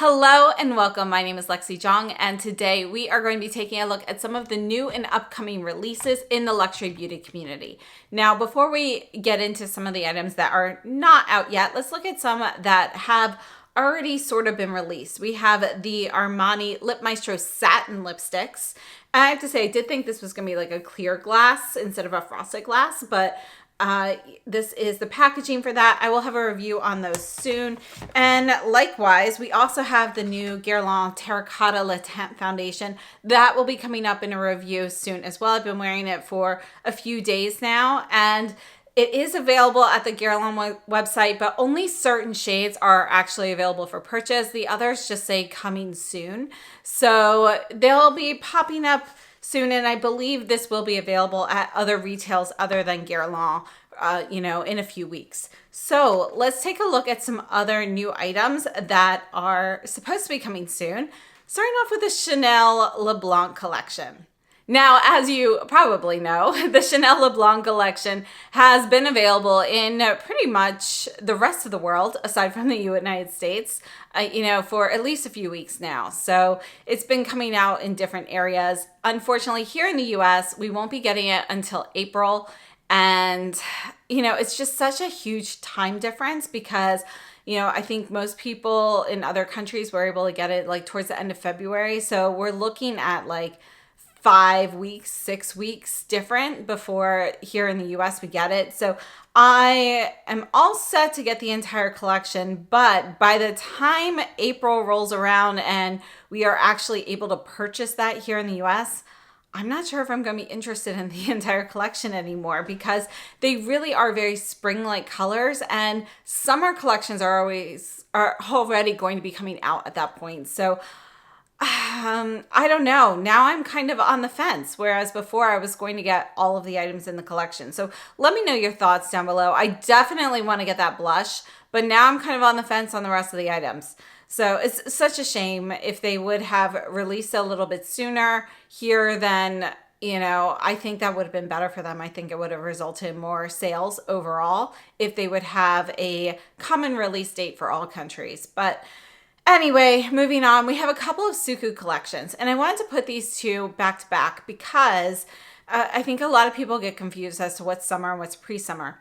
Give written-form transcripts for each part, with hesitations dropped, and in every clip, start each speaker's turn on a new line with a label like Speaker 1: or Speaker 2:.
Speaker 1: Hello and welcome. My name is Lexi Zhang, and today we are going to be taking a look at some of the new and upcoming releases in the luxury beauty community. Now, before we get into some of the items that are not out yet, let's look at some that have already sort of been released. We have the Armani Lip Maestro Satin Lipsticks. I have to say, I did think this was going to be like a clear glass instead of a frosted glass, but this is the packaging for that. I will have a review on those soon. And likewise, we also have the new Guerlain Terracotta Le Teint foundation that will be coming up in a review soon as well. I've been wearing it for a few days now, and it is available at the Guerlain website, but only certain shades are actually available for purchase. The others just say coming soon. So they'll be popping up soon, and I believe this will be available at other retails other than Guerlain, in a few weeks. So let's take a look at some other new items that are supposed to be coming soon. Starting off with the Chanel LeBlanc collection. Now, as you probably know, the Chanel LeBlanc collection has been available in pretty much the rest of the world, aside from the United States, for at least a few weeks now. So it's been coming out in different areas. Unfortunately, here in the US, we won't be getting it until April. And, it's just such a huge time difference because I think most people in other countries were able to get it like towards the end of February. So we're looking at like 5 weeks, 6 weeks different before here in the US we get it. So I am all set to get the entire collection, but by the time April rolls around and we are actually able to purchase that here in the US, I'm not sure if I'm going to be interested in the entire collection anymore because they really are very spring-like colors, and summer collections are already going to be coming out at that point. So I don't know. Now I'm kind of on the fence, whereas before I was going to get all of the items in the collection. So let me know your thoughts down below. I definitely want to get that blush, but now I'm kind of on the fence on the rest of the items. So it's such a shame. If they would have released a little bit sooner here, then I think that would have been better for them. I think it would have resulted in more sales overall if they would have a common release date for all countries. But anyway, moving on, we have a couple of SUQQU collections, and I wanted to put these two back to back because I think a lot of people get confused as to what's summer and what's pre-summer.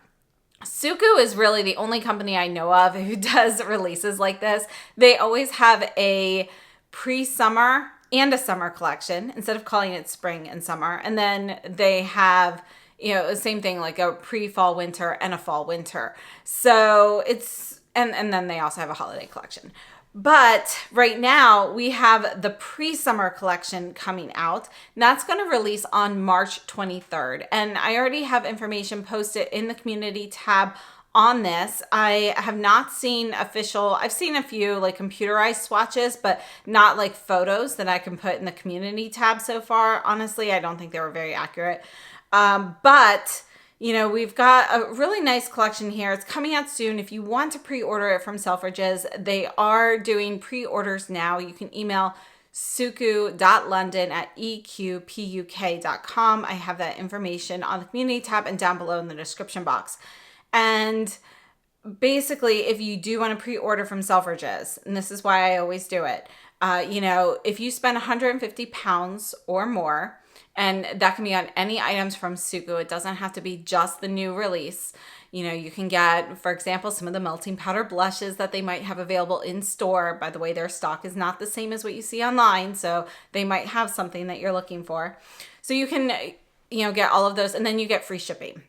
Speaker 1: SUQQU is really the only company I know of who does releases like this. They always have a pre-summer and a summer collection instead of calling it spring and summer. And then they have, the same thing like a pre-fall winter and a fall winter. So it's, and then they also have a holiday collection. But right now we have the pre-summer collection coming out, and that's going to release on March 23rd. And I already have information posted in the community tab on this. I have not seen I've seen a few like computerized swatches, but not like photos that I can put in the community tab so far. Honestly, I don't think they were very accurate. But we've got a really nice collection here. It's coming out soon. If you want to pre-order it from Selfridges, they are doing pre-orders now. You can email suqq.london@eqpuk.com. I have that information on the community tab and down below in the description box. And basically, if you do want to pre-order from Selfridges, and this is why I always do it, if you spend 150 pounds or more, and that can be on any items from SUQQU. It doesn't have to be just the new release. You can get, for example, some of the melting powder blushes that they might have available in store. By the way, their stock is not the same as what you see online, so they might have something that you're looking for. So you can, get all of those, and then you get free shipping.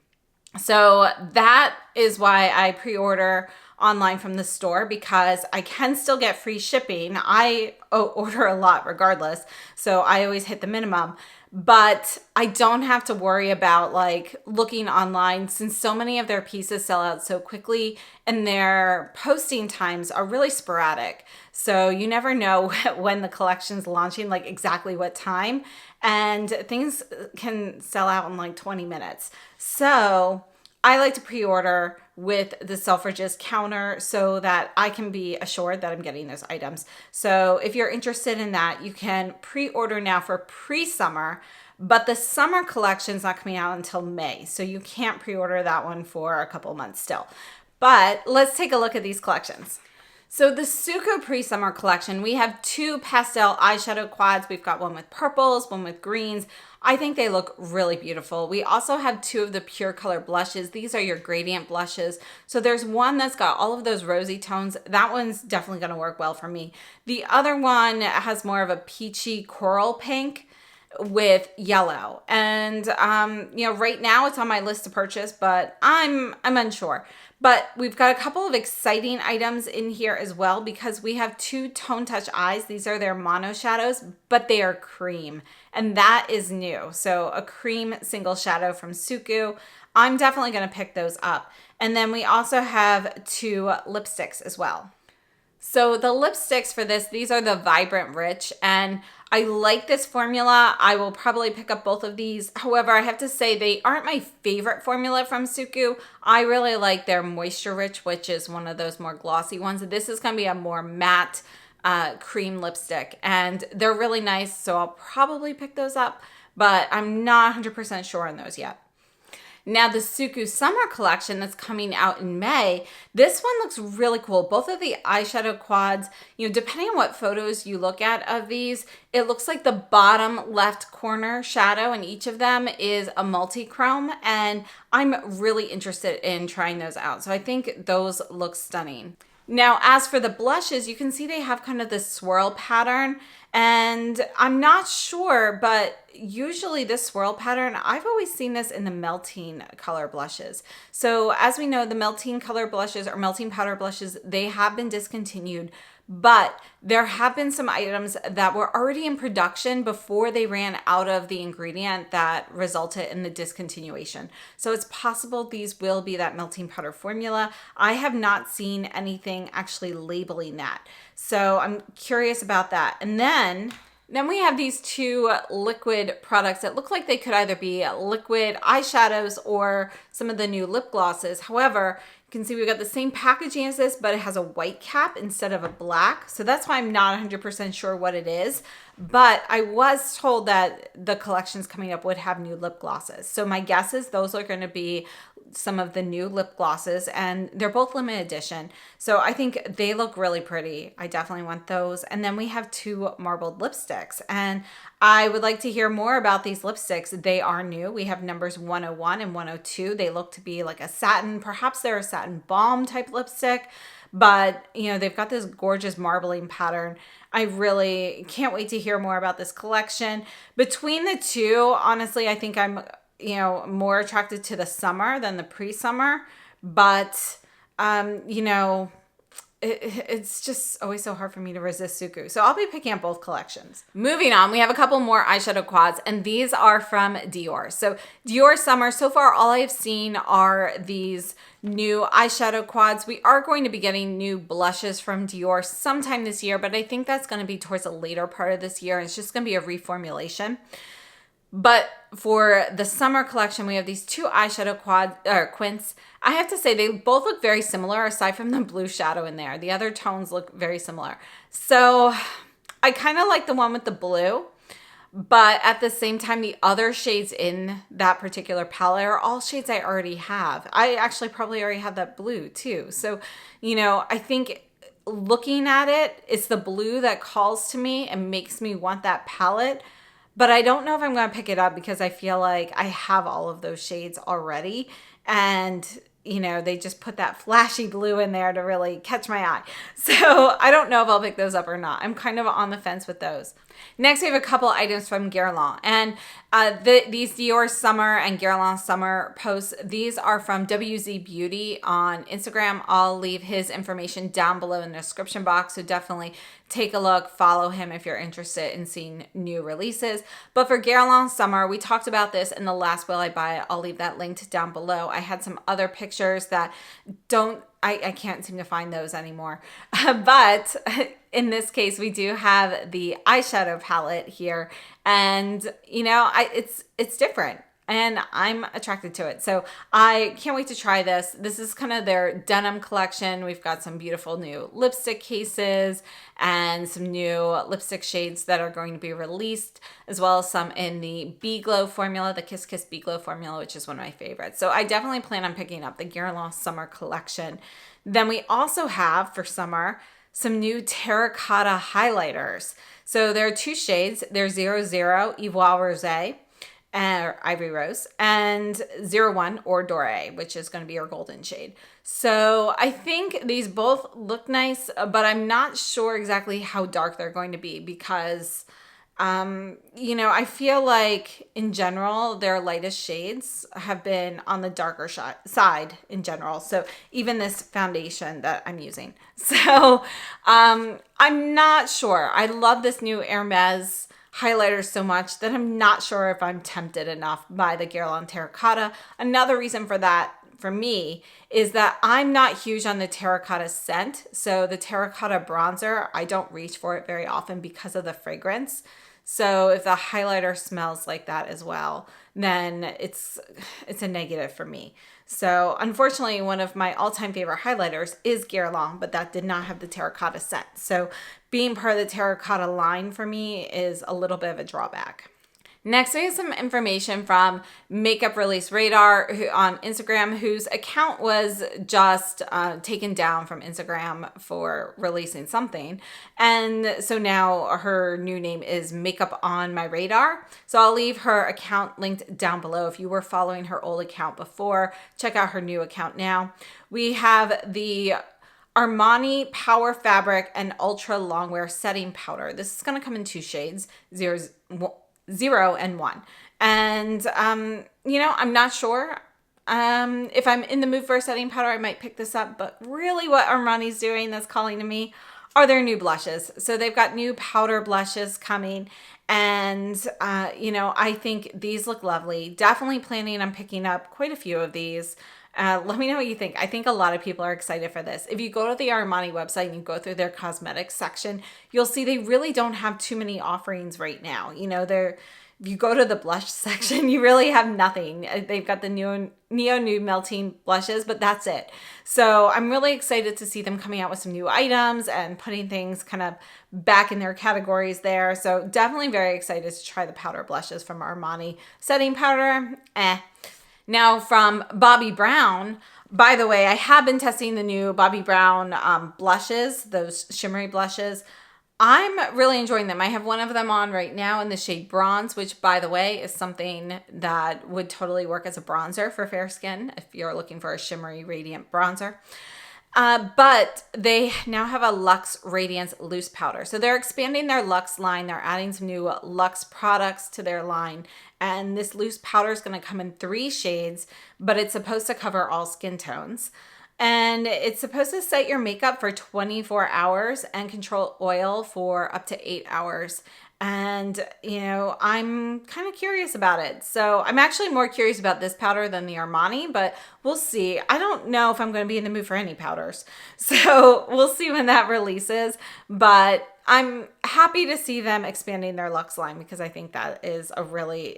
Speaker 1: So that is why I pre-order online from the store, because I can still get free shipping. I order a lot regardless, so I always hit the minimum. But I don't have to worry about like looking online, since so many of their pieces sell out so quickly and their posting times are really sporadic. So you never know when the collection's launching, like exactly what time, and things can sell out in like 20 minutes. So I like to pre-order with the Selfridges counter so that I can be assured that I'm getting those items. So if you're interested in that, you can pre-order now for pre-summer, but the summer collection is not coming out until May. So you can't pre-order that one for a couple months still. But let's take a look at these collections. So the SUQQU pre-summer collection, we have 2 pastel eyeshadow quads. We've got one with purples, one with greens. I think they look really beautiful. We also have 2 of the pure color blushes. These are your gradient blushes. So there's one that's got all of those rosy tones. That one's definitely gonna work well for me. The other one has more of a peachy coral pink with yellow. And you know, right now it's on my list to purchase, but I'm unsure. But we've got a couple of exciting items in here as well, because we have 2 Tone Touch eyes. These are their mono shadows, but they are cream, and that is new. So a cream single shadow from SUQQU. I'm definitely going to pick those up. And then we also have 2 lipsticks as well. So the lipsticks for this, these are the Vibrant Rich, and I like this formula. I will probably pick up both of these. However, I have to say they aren't my favorite formula from SUQQU. I really like their Moisture Rich, which is one of those more glossy ones. This is going to be a more matte cream lipstick, and they're really nice, so I'll probably pick those up, but I'm not 100% sure on those yet. Now the SUQQU summer collection that's coming out in May, this one looks really cool. Both of the eyeshadow quads, you know, depending on what photos you look at of these, it looks like the bottom left corner shadow in each of them is a multi-chrome, and I'm really interested in trying those out. So I think those look stunning. Now, as for the blushes, you can see they have kind of this swirl pattern, and I'm not sure, but usually this swirl pattern, I've always seen this in the melting color blushes. So as we know, the melting color blushes or melting powder blushes, they have been discontinued, but there have been some items that were already in production before they ran out of the ingredient that resulted in the discontinuation. So it's possible these will be that melting powder formula. I have not seen anything actually labeling that. So I'm curious about that. And then we have these 2 liquid products that look like they could either be liquid eyeshadows or some of the new lip glosses. However, you can see we've got the same packaging as this, but it has a white cap instead of a black. So that's why I'm not 100% sure what it is. But I was told that the collections coming up would have new lip glosses. So my guess is those are going to be some of the new lip glosses, and they're both limited edition. So I think they look really pretty. I definitely want those. And then we have 2 marbled lipsticks, and I would like to hear more about these lipsticks. They are new. We have numbers 101 and 102. They look to be like a satin, perhaps they're a satin balm type lipstick, but you know, they've got this gorgeous marbling pattern. I really can't wait to hear more about this collection. Between the 2, honestly, I think I'm, you know, more attracted to the summer than the pre-summer, but you know, it's just always so hard for me to resist SUQQU. So I'll be picking up both collections. Moving on, we have a couple more eyeshadow quads, and these are from Dior. So Dior Summer, so far all I've seen are these new eyeshadow quads. We are going to be getting new blushes from Dior sometime this year, but I think that's going to be towards the later part of this year. It's just going to be a reformulation. But for the summer collection, we have these 2 eyeshadow quints. I have to say they both look very similar aside from the blue shadow in there. The other tones look very similar. So I kind of like the one with the blue, but at the same time, the other shades in that particular palette are all shades I already have. I actually probably already have that blue too. So, you know, I think looking at it, it's the blue that calls to me and makes me want that palette. But I don't know if I'm going to pick it up because I feel like I have all of those shades already. And, you know, they just put that flashy blue in there to really catch my eye. So I don't know if I'll pick those up or not. I'm kind of on the fence with those. Next, we have a couple items from Guerlain. And these Dior Summer and Guerlain Summer posts, these are from WZ Beauty on Instagram. I'll leave his information down below in the description box. So definitely take a look, follow him if you're interested in seeing new releases. But for Guerlain Summer, we talked about this in the last Will I Buy It. I'll leave that linked down below. I had some other pictures that I can't seem to find those anymore. But in this case, we do have the eyeshadow palette here, and you know, it's different. and I'm attracted to it. So I can't wait to try this. This is kind of their denim collection. We've got some beautiful new lipstick cases and some new lipstick shades that are going to be released, as well as some in the Bee Glow formula, the Kiss Kiss Bee Glow formula, which is one of my favorites. So I definitely plan on picking up the Guerlain Summer collection. Then we also have, for summer, some new terracotta highlighters. So there are 2 shades. There's 00 Ivoire Rosé, Ivory Rose, and 01 or Doré, which is going to be our golden shade. So I think these both look nice, but I'm not sure exactly how dark they're going to be because, you know, I feel like in general, their lightest shades have been on the darker side in general. So even this foundation that I'm using. So I'm not sure. I love this new Hermes highlighter so much that I'm not sure if I'm tempted enough by the Guerlain Terracotta. Another reason for that, for me, is that I'm not huge on the terracotta scent. So the terracotta bronzer, I don't reach for it very often because of the fragrance. So if the highlighter smells like that as well, then it's a negative for me. So unfortunately, one of my all-time favorite highlighters is Guerlain, but that did not have the terracotta scent. So being part of the terracotta line for me is a little bit of a drawback. Next, we have some information from Makeup Release Radar on Instagram, whose account was just taken down from Instagram for releasing something. And so now her new name is Makeup on My Radar. So I'll leave her account linked down below. If you were following her old account before, check out her new account now. We have the Armani Power Fabric and Ultra Longwear Setting Powder. This is going to come in 2 shades, 0 and 1. And, you know, I'm not sure. If I'm in the mood for a setting powder, I might pick this up. But really what Armani's doing that's calling to me are their new blushes. So they've got new powder blushes coming. And, you know, I think these look lovely. Definitely planning on picking up quite a few of these. Let me know what you think. I think a lot of people are excited for this. If you go to the Armani website and you go through their cosmetics section, you'll see they really don't have too many offerings right now. You know, if you go to the blush section, you really have nothing. They've got the Neo Nude Melting blushes, but that's it. So I'm really excited to see them coming out with some new items and putting things kind of back in their categories there. So definitely very excited to try the powder blushes from Armani. Setting powder, Now from Bobbi Brown, by the way, I have been testing the new Bobbi Brown blushes, those shimmery blushes. I'm really enjoying them. I have one of them on right now in the shade Bronze, which by the way is something that would totally work as a bronzer for fair skin if you're looking for a shimmery radiant bronzer. But they now have a Luxe Radiance Loose Powder. So they're expanding their Luxe line. They're adding some new Luxe products to their line. And this loose powder is going to come in 3 shades, but it's supposed to cover all skin tones. And it's supposed to set your makeup for 24 hours and control oil for up to 8 hours. And, you know, I'm kind of curious about it. So I'm actually more curious about this powder than the Armani, but we'll see. I don't know if I'm going to be in the mood for any powders. So we'll see when that releases. But I'm happy to see them expanding their Luxe line because I think that is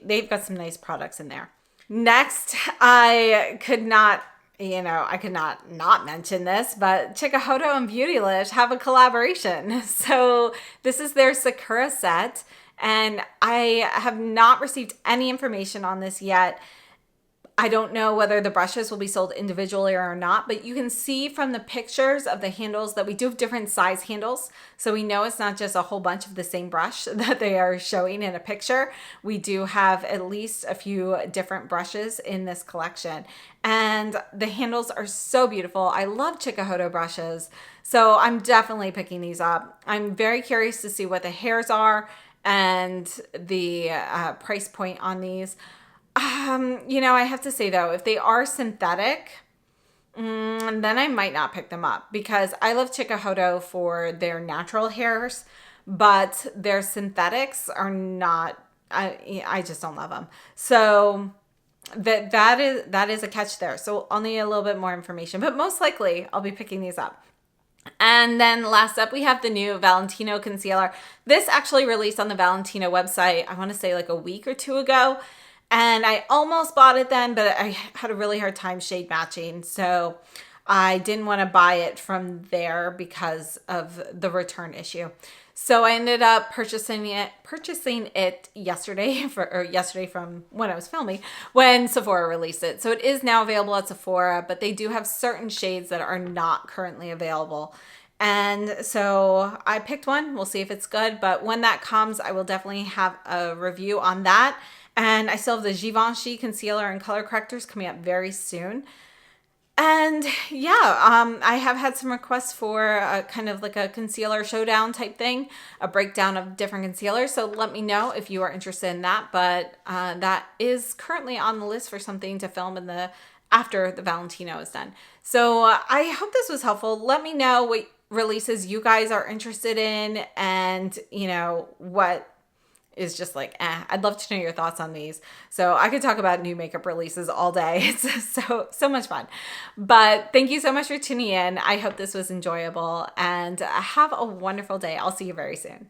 Speaker 1: they've got some nice products in there. Next, I could not not mention this, but Chikuhodo and Beautylish have a collaboration. So this is their Sakura set, and I have not received any information on this yet. I don't know whether the brushes will be sold individually or not, but you can see from the pictures of the handles that we do have different size handles. So we know it's not just a whole bunch of the same brush that they are showing in a picture. We do have at least a few different brushes in this collection. And the handles are so beautiful. I love Chikuhodo brushes. So I'm definitely picking these up. I'm very curious to see what the hairs are and the price point on these. You know, I have to say though, if they are synthetic, then I might not pick them up because I love Chikuhodo for their natural hairs, but their synthetics are not, I just don't love them. So that is a catch there. So I'll need a little bit more information, but most likely I'll be picking these up. And then last up, we have the new Valentino concealer. This actually released on the Valentino website, I want to say like a week or 2 ago. And I almost bought it then, but I had a really hard time shade matching. So I didn't want to buy it from there because of the return issue. So I ended up purchasing it yesterday from when I was filming, when Sephora released it. So it is now available at Sephora, but they do have certain shades that are not currently available. And so I picked one. We'll see if it's good. But when that comes, I will definitely have a review on that. And I still have the Givenchy concealer and color correctors coming up very soon. And yeah, I have had some requests for a kind of like a concealer showdown type thing, a breakdown of different concealers. So let me know if you are interested in that. But that is currently on the list for something to film in the after the Valentino is done. So I hope this was helpful. Let me know what releases you guys are interested in, and you know what is just like, I'd love to know your thoughts on these. So I could talk about new makeup releases all day. It's so much fun. But thank you so much for tuning in. I hope this was enjoyable, and have a wonderful day. I'll see you very soon.